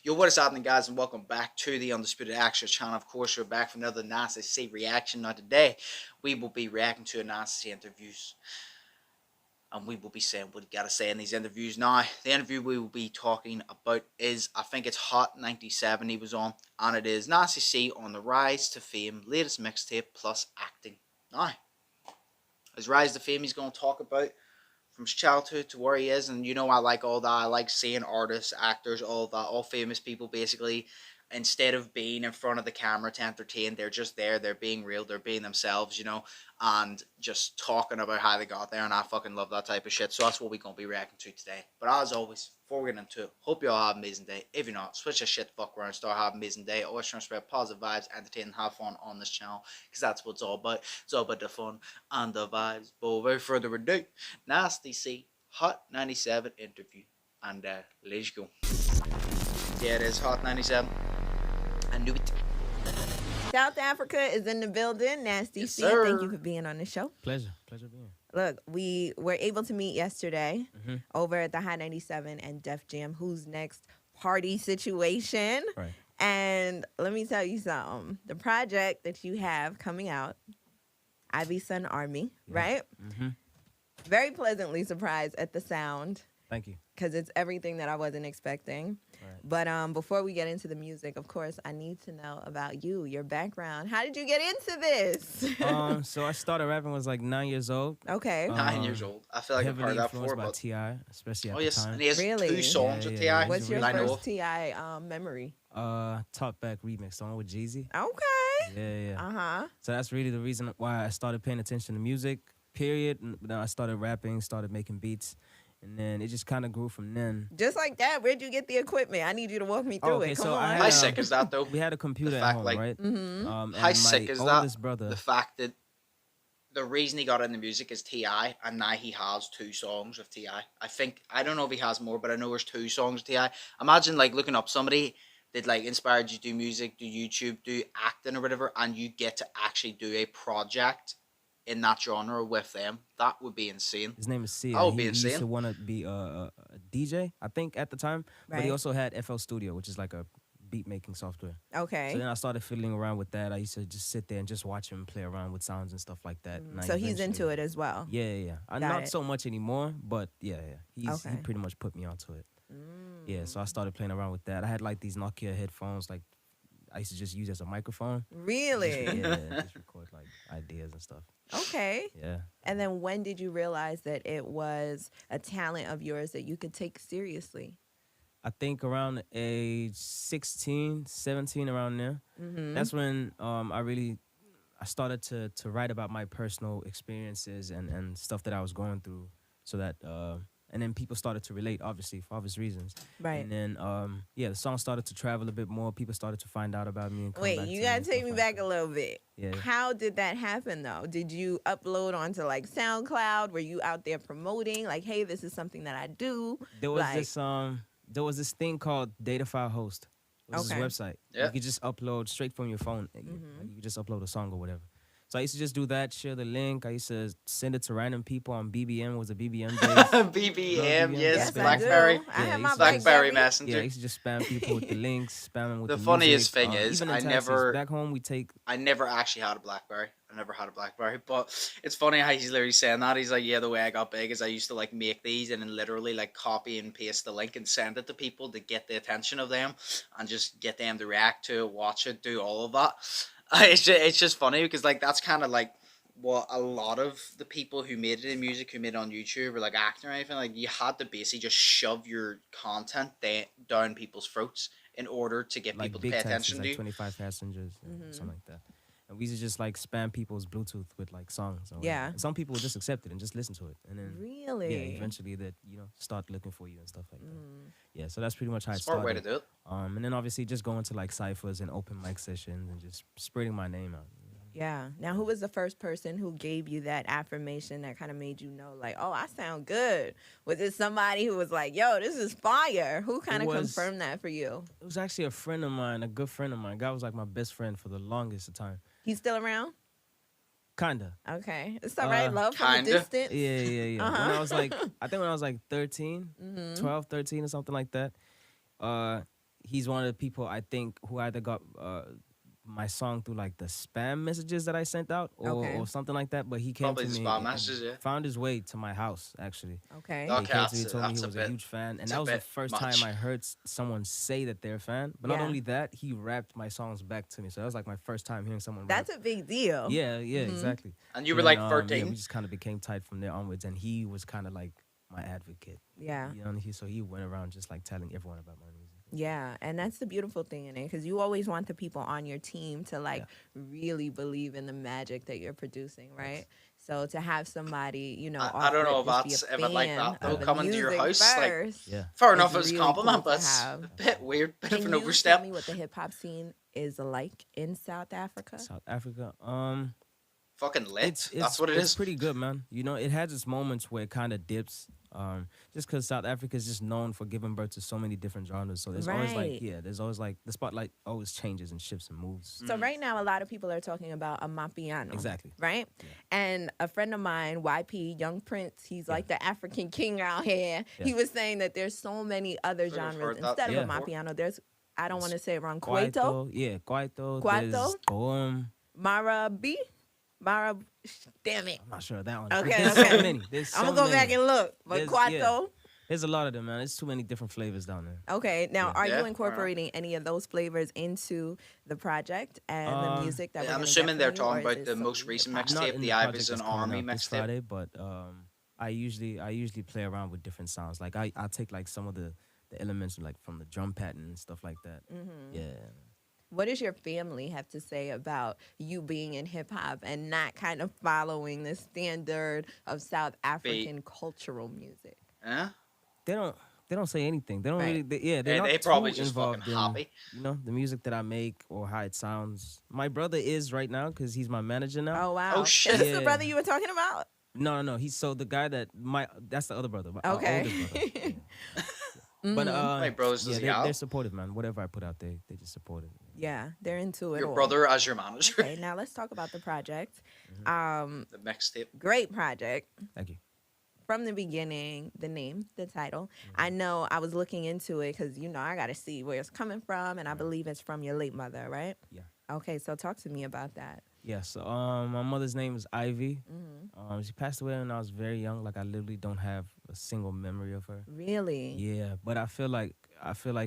Yo, what is happening, guys, and welcome back to the Undisputed Action channel. Of course, we're back for another Nasty C reaction. Now, today, we will be reacting to a Nasty C interviews, and we will be saying what we gotta say in these interviews. Now, the interview we will be talking about is, I think it's Hot 97 he was on, and it is Nasty C on the rise to fame, latest mixtape plus acting. Now, his rise to fame he's going to talk about from his childhood to where he is, and I like all that. I like seeing artists, actors, all that, all famous people basically. Instead of being in front of the camera to entertain, they're just there. They're being real. They're being themselves, and just talking about how they got there. And I fucking love that type of shit. So that's what we're gonna be reacting to today. But as always, before we get into it, hope you all have an amazing day. If you're not, switch your shit the fuck around, start having an amazing day. Always trying to spread positive vibes, entertain, and have fun on this channel, because that's what it's all about. It's all about the fun and the vibes. But without further ado, Nasty C Hot 97 interview, and let's go. Yeah, it is Hot 97. I knew it. South Africa is in the building. Nasty Yes, C, sir. thank you for being on the show. Pleasure being here. Look, we were able to meet yesterday over at the Hot 97 and Def Jam Who's Next party situation. Right. And let me tell you something. The project that you have coming out, Ivyson Army, right? Very pleasantly surprised at the sound, Thank you. because it's everything that I wasn't expecting. Right. But before we get into the music, of course, I need to know about you, your background. How did you get into this? So I started rapping when I was like 9 years old. Okay. 9 years old. I feel like I've Heavily heard that influenced before. by But T.I., especially at oh the yes, time. and he has Really? 2 songs Yeah, with yeah, Ti. What's your I know first of. T.I. Memory? Talk Back remix, the one with Jeezy. Okay. Yeah. Uh-huh. So that's really the reason why I started paying attention to music, period. And then I started rapping, started making beats. And then it just kind of grew from then. Just like that, where'd you get the equipment? I need you to walk me through okay, it. Come so on. I had, How sick is that though? We had a computer fact, at home, like- right? Mm-hmm. How And sick my is that? oldest brother. The fact that the reason he got into music is Ti, and now he has 2 songs with Ti. I don't know if he has more, but I know there's 2 songs with Ti. Imagine like looking up somebody that like inspired you to do music, do YouTube, do acting or whatever, and you get to actually do a project in that genre with them. That would be insane. His name is Sia. That would be He used to insane. want to be a DJ, I think, at the time. But he Right. also had FL Studio, which is like a beat making software. Okay. So then I started fiddling around with that. I used to just sit there and just watch him play around with sounds and stuff like that. And I So he's into eventually- it as well. Yeah. Got Not it. so much anymore, but yeah. He Okay. pretty much put me onto it. Yeah, so I started playing around with that. I had like these Nokia headphones, like I used to just use as a microphone. Really? Yeah, just record like ideas and stuff. Okay. Yeah. And then when did you realize that it was a talent of yours that you could take seriously? I think around age 16, 17, around there. Mm-hmm. That's when I started to write about my personal experiences and stuff that I was going through, so that and then people started to relate, obviously, for obvious reasons. Right. And then the song started to travel a bit more. People started to find out about me and come Wait, back you to gotta and take stuff me like back that. a little bit. Yeah. How did that happen though? Did you upload onto like SoundCloud? Were you out there promoting like, hey, this is something that I do? There was like, this thing called Data File Host. It was Okay. this website. Yeah. You could just upload straight from your phone. Like, you could just upload a song or whatever. So I used to just do that, share the link. I used to send it to random people on BBM. Was a BBM days. BBM, yes, Yes, Blackberry. I do. I Yeah, have my he's Blackberry Blackberry. Messenger. Yeah, I used to just spam people with the links, spam them with The the funniest music. thing is, even in I taxis, never- back home we take. I never actually had a Blackberry. But it's funny how he's literally saying that. He's like, yeah, the way I got big is I used to like make these and then literally like copy and paste the link and send it to people to get the attention of them and just get them to react to it, watch it, do all of that. It's just funny because like that's kind of like what a lot of the people who made it in music, who made it on YouTube or like acting or anything, like you had to basically just shove your content down people's throats in order to get Like people to big pay taxis, attention to like you. 25 passengers, something like that. And we used to just like spam people's Bluetooth with like songs. Or whatever. Yeah. And some people would just accept it and just listen to it, and then Really? yeah, eventually that start looking for you and stuff like that. Yeah, so that's pretty much how it Smart started. way to do it. And then obviously just going to like ciphers and open mic sessions and just spreading my name out. Yeah. Now, who was the first person who gave you that affirmation that kind of made you know, like, oh, I sound good? Was it somebody who was like, yo, this is fire? Who kind of was- confirmed that for you? It was actually a friend of mine, a good friend of mine. Guy was like my best friend for the longest of time. He's still around? Kinda. Okay. It's all right. Love from a Kinda. distance. Yeah. When I was like, I think when I was like 13, Mm-hmm. 12, 13 or something like that, he's one of the people I think who either got my song through like the spam messages that I sent out or something like that. But he came Probably to the me spam and messages, yeah. found his way to my house actually. Okay. He Okay, came to me, told me that's he a was a bit. huge fan, and It's that a was the bit first much. time I heard someone say that they're a fan. But not Yeah. only that, he rapped my songs back to me. So that was like my first time hearing someone That's rap. a big deal. Yeah, exactly. And you So were then, like Yeah, 13. we just kind of became tight from there onwards, and he was kind of like my advocate. Yeah. You know, so he went around just like telling everyone about my music. Yeah, and that's the beautiful thing in it because you always want the people on your team to like really believe in the magic that you're producing, right? So to have somebody, you know, I don't know if just be that's a ever like fan that though. of the Coming to your music house, like first, Yeah. fair is enough, it's a really compliment, cool but to it's have. a bit weird, bit of Can an you tell overstep. me what the hip hop scene is like in South Africa? South Africa. Fucking lit. It's That's what it it's is. pretty good, man. You know, it has its moments where it kind of dips. Just because South Africa is just known for giving birth to so many different genres. So there's always Right. like, there's always like the spotlight always changes and shifts and moves. So right now, a lot of people are talking about a Mapiano. Exactly. Right? Yeah. And a friend of mine, YP, Young Prince, he's like the African king out here. Yeah. He was saying that there's so many other I've genres. heard that Instead of a before. Mapiano, there's, I don't want to say it wrong, Kwaito. Kwaito, Yeah, Kwaito. Kwaito? There's Mara B, Mara, damn it. I'm not sure of that one. Okay, There's okay. so many. There's so I'm going to go many. back and look. But There's- Kwaito. There's a lot of them, man. There's too many different flavors down there. Okay, now Yeah. are Yeah, you incorporating any of those flavors into the project and the music that we're I'm gonna assuming get they're from you, talking or is about it the solely most recent hip-hop? Not mixtape, in the project Ivyson that's coming Army out this mixtape. Friday, but I usually play around with different sounds. Like I take like some of the elements like from the drum pattern and stuff like that. Mm-hmm. Yeah. What does your family have to say about you being in hip hop and not kind of following the standard of South African cultural music? Yeah? They don't say anything. They don't Right. really. They're not They too probably just fucking involved in happy. you know the music that I make or how it sounds. My brother is right now because he's my manager now. Oh wow! Oh, shit. Is this the Yeah. brother you were talking about? No. He's so the guy that's the other brother. Our Okay. oldest brother. Yeah. But My brothers does he have? they're supportive, man. Whatever I put out, they just support it. Yeah, they're into it. Your all. brother as your manager. Okay, now let's talk about the project. The mixtape. Great project. Thank you. From the beginning, the name, the title. I know I was looking into it because, you know, I got to see where it's coming from. And I believe it's from your late mother, right? Yeah. Okay, so talk to me about that. Yeah. So my mother's name is Ivy. Mm-hmm. She passed away when I was very young. Like I literally don't have a single memory of her. Really? Yeah, but I feel like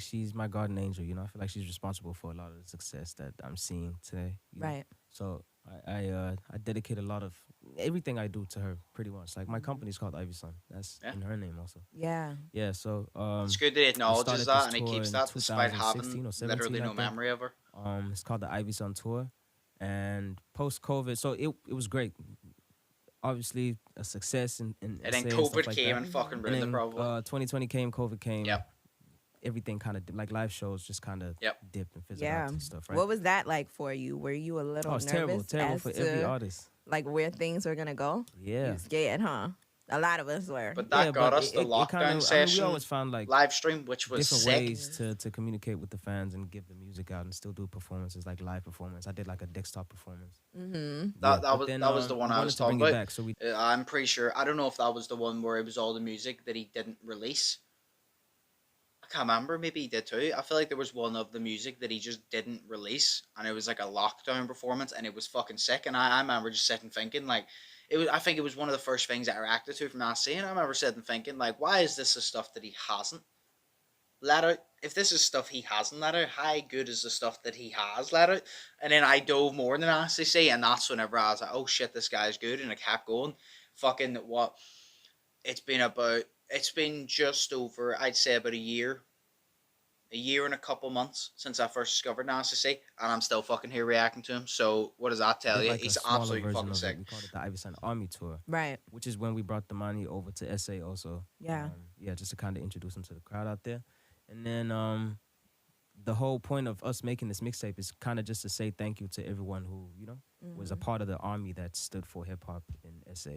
she's my guardian angel. You know, I feel like she's responsible for a lot of the success that I'm seeing today. You know? Right. So I dedicate a lot of everything I do to her, pretty much. Like my company's called Ivyson. That's in her name also. Yeah. Yeah. So It's good that he acknowledges started that this and he tour keeps in that despite 2016 having or 17, literally I no think. memory of her. It's called the Ivyson Tour, and post COVID, so it was great. Obviously, a success in And then SA and stuff COVID like came that. and fucking And ruined it then probably. 2020 came, COVID came. Yep. Everything kind of like live shows just kind of dipped and fizzled Yeah. out and stuff, right? What was that like for you? Were you a little Oh, it's nervous terrible as for to every artist. like where things were gonna go? Yeah. You scared, huh? A lot of us were. But that got but us the it lockdown kinda, I mean, session we always found like live stream, which was different sick. ways to communicate with the fans and give the music out and still do performances like live performance. I did like a desktop performance. Mm-hmm. That but was then, that was the one we I wanted was to talking bring it about. back, so we I'm pretty sure. I don't know if that was the one where it was all the music that he didn't release. I can't remember. Maybe he did too. I feel like there was one of the music that he just didn't release, and it was like a lockdown performance, and it was fucking sick. And I remember just sitting thinking like, it was. I think it was one of the first things I reacted to from that scene. I remember sitting thinking like, why is this the stuff that he hasn't let out? If this is stuff he hasn't let out, how good is the stuff that he has let out? And then I dove more than SCC, and that's whenever I was like, oh shit, this guy's good, and I kept going. Fucking what? It's been just over, I'd say about a year and a couple months since I first discovered SCC, and I'm still fucking here reacting to him. So what does that tell did you? like a He's smaller absolutely version fucking of sick. it. We called it the Ivyson Army Tour, Right. which is when we brought the money over to SA also. Yeah. Just to kind of introduce him to the crowd out there. And then the whole point of us making this mixtape is kind of just to say thank you to everyone who, you know, was a part of the army that stood for hip hop in SA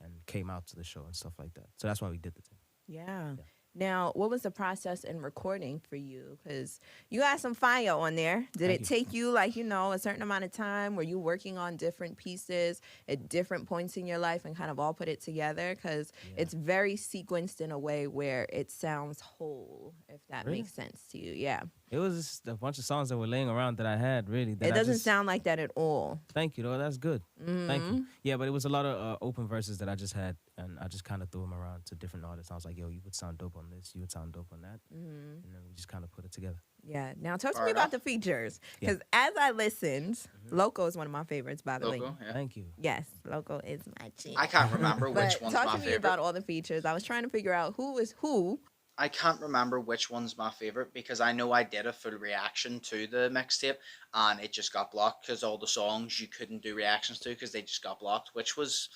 and came out to the show and stuff like that. So that's why we did the thing. Yeah. Now, what was the process in recording for you? Because you got some fire on there. Did Thank it take you, like, you know, a certain amount of time? Were you working on different pieces at different points in your life and kind of all put it together? Because it's very sequenced in a way where it sounds whole, if that Really? makes sense to you. Yeah. It was just a bunch of songs that were laying around that I had really. That It I doesn't just, sound like that at all. Thank you, though. That's good. Thank Mm-hmm. you. Yeah, but it was a lot of open verses that I just had, and I just kind of threw them around to different artists. I was like, "Yo, you would sound dope on this. You would sound dope on that," Mm-hmm. and then we just kind of put it together. Yeah. Now talk to Fair me about enough. the features, Yeah. because as I listened, Mhm. Loco is one of my favorites, by the way. Loco, yeah. Thank you. Yes, Loco is my jam. I can't remember which But one's talk my to me favorite. about all the features. I was trying to figure out who is who. I can't remember which one's my favorite because I know I did a full reaction to the mixtape and it just got blocked because all the songs you couldn't do reactions to because they just got blocked, which was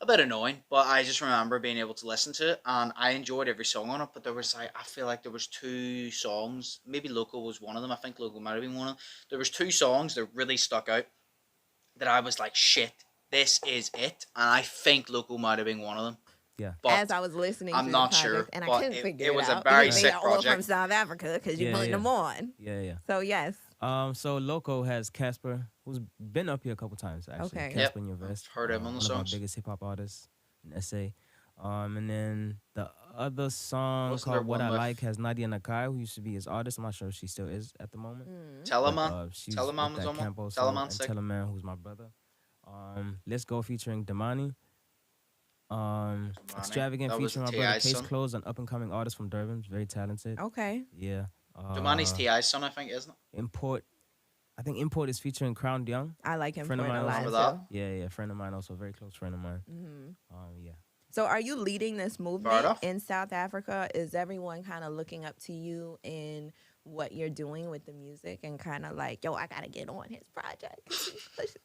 a bit annoying. But I just remember being able to listen to it and I enjoyed every song on it. But there was I feel like there was two songs, maybe Loco was one of them. I think Loco might have been one of them. There was two songs that really stuck out that I was like, shit, this is it. And I think Loco might have been one of them. Yeah. But As I was listening I'm to not the project, sure, and I but couldn't it- figure it it was a out very because sick they are all from project. South Africa because you're Yeah, putting yeah. them on. Yeah, yeah. So yes, So Loco has Casper, who's been up here a couple times actually. Okay. Casper Yep. in your vest. Heard him on the one of our songs. biggest hip hop artists in SA. And then the other song Wasn't there called What one I with- Like has Nadia Nakai, who used to be his artist. I'm not sure if she still is at the moment. Mm. Telemann. She's Telemann with was that on one. camp also, Telemann's and sick. Telemann, who's my brother. Let's Go featuring Damani. Extravagant That was featuring a my brother T.I.'s Case son. Close, an up and coming artist from Durban, very talented. Okay. Yeah. Domani's T.I.'s son, I think, isn't it? Import. I think Import is featuring Crown Young. I like him Friend for of it a mine lot also. too. Remember Yeah, friend of mine, also a very close friend of mine. hmm Yeah. So are you leading this movement enough. in South Africa? Is everyone kind of looking up to you in what you're doing with the music and kind of like, yo, I gotta get on his project?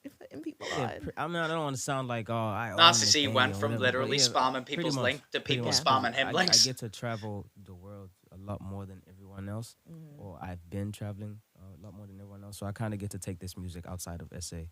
He's putting people Yeah, on. I mean, I don't want to sound like, I own Nice the to see he thing went or from whatever, literally but yeah, spamming pretty people's much, link to pretty people much. spamming him I links. get to travel the world a lot more than everyone else, Mhm. or I've been traveling a lot more than everyone else. So I kind of get to take this music outside of SA. You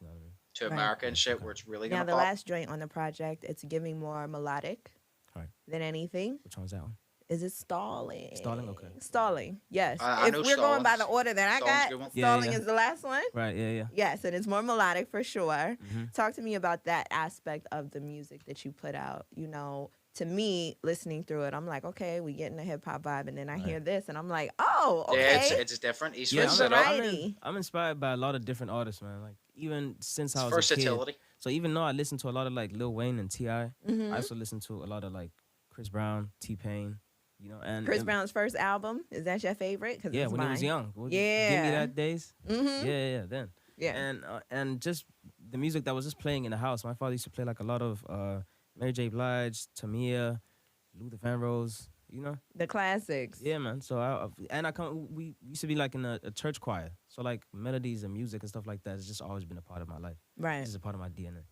know what I mean? To Right. America and shit, where it's really Now gonna the pop. last joint on the project, it's giving more melodic Right. than anything. Which one's that one? Is it stalling? Stalling? Okay. Stalling. Yes. I If know we're going by Stalling's- the order that I Stalling's a got, good one. Yeah, stalling yeah. is the last one. Right. Yeah. Yes, and it's more melodic for sure. Mm-hmm. Talk to me about that aspect of the music that you put out. You know, to me, listening through it, I'm like, okay, we getting a hip hop vibe, and then I Right. hear this, and I'm like, oh, okay. Yeah, it's different. He's Yeah, Switch switched it it up. variety. I'm inspired by a lot of different artists, man. Like even since It's I was a kid. versatility. So even though I listen to a lot of like Lil Wayne and T.I., Mhm. I also listen to a lot of like Chris Brown, T-Pain, you know, and Chris and- Brown's first album, is that your favorite? Cause Yeah, it's when mine. he was young. Give me Yeah. that days. Mm-hmm. Yeah, then. Yeah. And just the music that was just playing in the house. My father used to play like a lot of Mary J. Blige, Tamia, Luther Vandross, you know. The classics. Yeah, man. So we used to be like in a church choir. So like melodies and music and stuff like that has just always been a part of my life. Right. It's just a part of my DNA.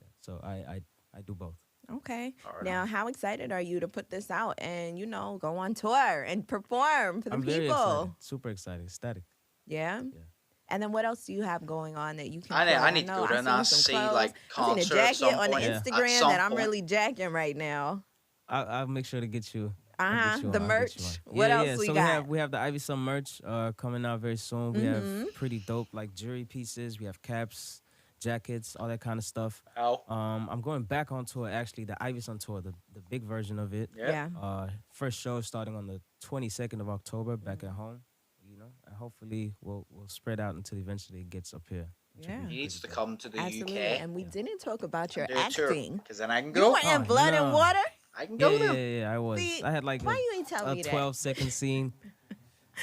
Yeah. So I do both. Okay. Alright. Now, how excited are you to put this out and, you know, go on tour and perform for the I'm people? very excited. Super excited. Ecstatic. Yeah? Yeah. And then what else do you have going on that you can I plug? need to know go there I've and seen some see clothes. like I've seen a concert at some jacket on point. Yeah. Instagram At some that I'm point. really jacking right now. I'll make sure to get you. I'll Uh-huh. get you The on, I'll get merch. you on. What Yeah, else yeah. we So got? we have the Ivyson merch coming out very soon. We Mhm. have pretty dope like jewelry pieces. We have caps, jackets, all that kind of stuff. Oh, I'm going back on tour actually, the Ivyson tour, the big version of it. yeah. First show starting on the 22nd of October back at home, you know, and hopefully we'll spread out until eventually it gets up here. which will Yeah. be He needs to pretty dope. come to the Absolutely. UK. And we didn't talk about your Do a tour, acting. because then I can You go. were in Oh, Blood and no. Water? I can go now. Yeah, I was. See, I had like Why you ain't tell a me that? 12-second scene.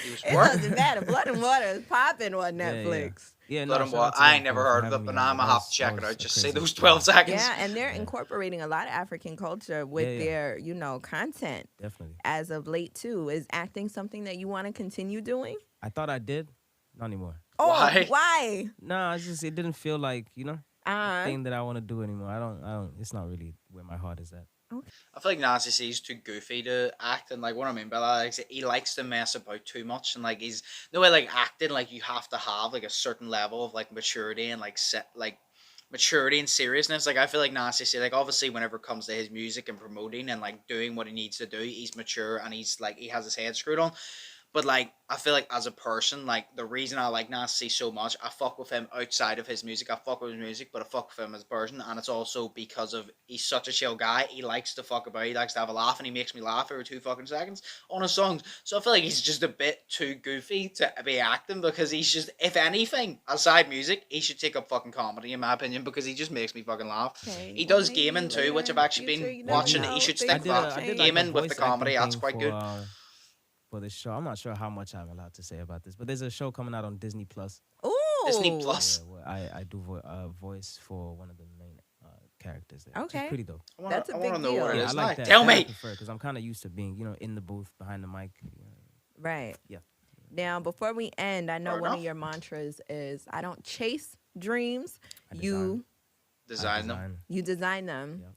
He was It working. doesn't matter. Blood and Water is popping on Yeah, yeah. Netflix. Yeah, Blood no, and shout Water. out to I them ain't never for heard of having it, me but on now there. I'm gonna That have to was- check that it out. was a Just say crazy those experience. 12 seconds. Yeah, and they're Yeah. incorporating a lot of African culture with Yeah, yeah. their, you know, content Definitely. as of late too. Is acting something that you want to continue doing? I thought I did. Not anymore. Oh, Why? why? No, it's just it didn't feel like, you know, Uh, thing that I want to do anymore. I don't it's not really where my heart is at. I feel like Nancy C's too goofy to act, and like what I mean by that, like, he likes to mess about too much, and like he's the way like acting, like you have to have like a certain level of like maturity and like set like maturity and seriousness. Like I feel like Nancy C, like obviously whenever it comes to his music and promoting and like doing what he needs to do, he's mature and he's like he has his head screwed on. But like, I feel like as a person, like the reason I like Nasty so much, I fuck with him outside of his music. I fuck with his music, but I fuck with him as a person, and it's also because of he's such a chill guy. He likes to fuck about. He likes to have a laugh, and he makes me laugh every 2 fucking seconds on his songs. So I feel like he's just a bit too goofy to be acting, because he's just, if anything, aside music, he should take up fucking comedy in my opinion, because he just makes me fucking laugh. Okay, He well, does maybe gaming too, which I've later, actually future, been you never watching. know, He should things stick with will that. I did change. like Gaming a with the voice acting comedy, that's thing quite good. For this show. I'm not sure how much I'm allowed to say about this, but there's a show coming out on Disney Plus. Ooh. Disney Plus. Yeah, where I do voice for one of the main characters there. Which Okay. is pretty dope. That's a I wanna big know what deal. it Yeah, I is. like Like, that. tell That I me. prefer, because I'm kind of used to being, in the booth behind the mic. Right. Yeah. Now, before we end, I know Fair one enough. of your mantras is I don't chase dreams. I You Design them. you design them. Yep.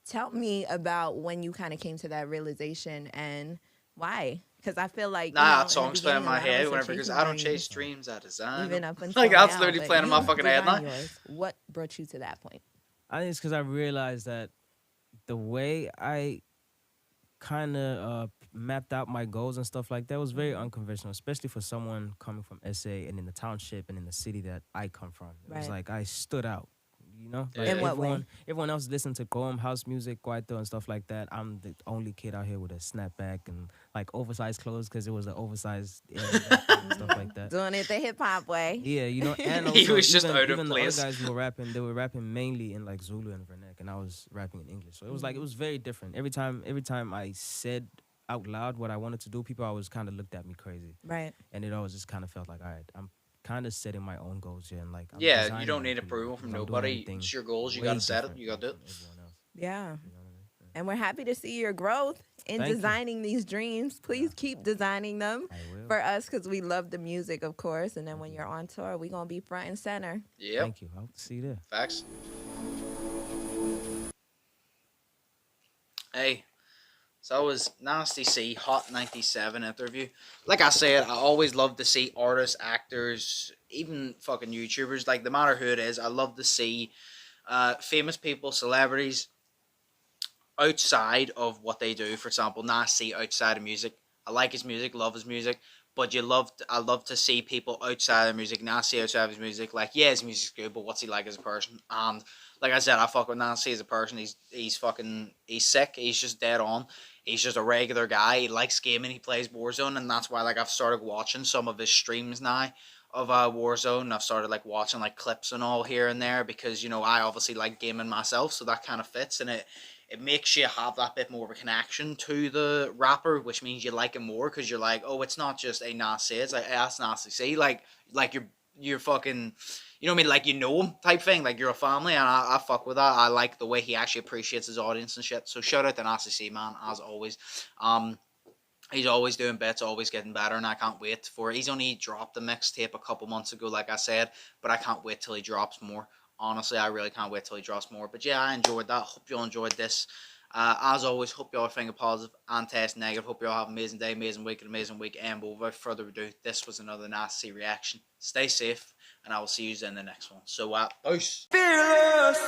Tell me about when you kind of came to that realization and why. Because I feel like Nah, that in the song's playing in beginning, my a lot of head us are whenever, because chasing I don't dreams, chase dreams, I design even them. up until Like, that's now, literally but playing in my you fucking head design now. yours. What brought you to that point? I think it's because I realized that the way I kind of mapped out my goals and stuff like that was very unconventional, especially for someone coming from SA and in the township and in the city that I come from. It was Right. like I stood out, Like In what way? everyone else listened to Goem house music, Kwaito and stuff like that. I'm the only kid out here with a snapback and like oversized clothes, because it was an oversized and stuff like that. Doing it the hip hop way. Yeah, and He also was just even, out of even the place. other guys who were rapping, they were rapping mainly in like Zulu and Vernac, and I was rapping in English. So it was like, it was very different. Every time I said out loud what I wanted to do, people always kind of looked at me crazy, Right. and it always just kind of felt like, all right, I'm kind of setting my own goals here, and like, I'm Yeah, you designing don't them need for approval from because I'm doing nobody. everything It's your goals. You way got to set it. different You got to do from it. everyone else. Yeah. You know what I mean? Yeah. And we're happy to see your growth in Thank you. designing these dreams. Please keep designing them I will. for us because we love the music, of course. And then when you're on tour, we're going to be front and center. Yep. Thank you. I hope to see you there. Facts. Hey, so it was Nasty C Hot 97 interview. Like I said, I always love to see artists, actors, even fucking YouTubers. Like, no matter who it is, I love to see famous people, celebrities outside of what they do. For example, Nasty outside of music. I like his music, love his music. But I love to see people outside of music. Nasty outside of his music. Like, yeah, his music's good, but what's he like as a person? And like I said, I fuck with Nasty as a person. He's sick. He's just dead on. He's just a regular guy. He likes gaming. He plays Warzone, and that's why like I've started watching some of his streams now of Warzone. I've started like watching like clips and all here and there, because I obviously like gaming myself, so that kind of fits, and it makes you have that bit more of a connection to the rapper, which means you like him more, because you're like, oh, it's not just a Nasty. It's like, hey, that's Nasty. See, like you're fucking, you know what I mean? Like, him type thing. Like, you're a family, and I fuck with that. I like the way he actually appreciates his audience and shit. So shout out to Nasty C, man, as always. He's always doing bits, always getting better, and I can't wait for it. He's only dropped the mixtape a couple months ago, like I said, but I can't wait till he drops more. Honestly, I really can't wait till he drops more. But yeah, I enjoyed that. Hope you all enjoyed this. As always, hope you all are thinking positive and test negative. Hope you all have an amazing day, amazing week, and amazing weekend. But without further ado, this was another Nasty reaction. Stay safe, and I will see you in the next one. So, peace. Fearless.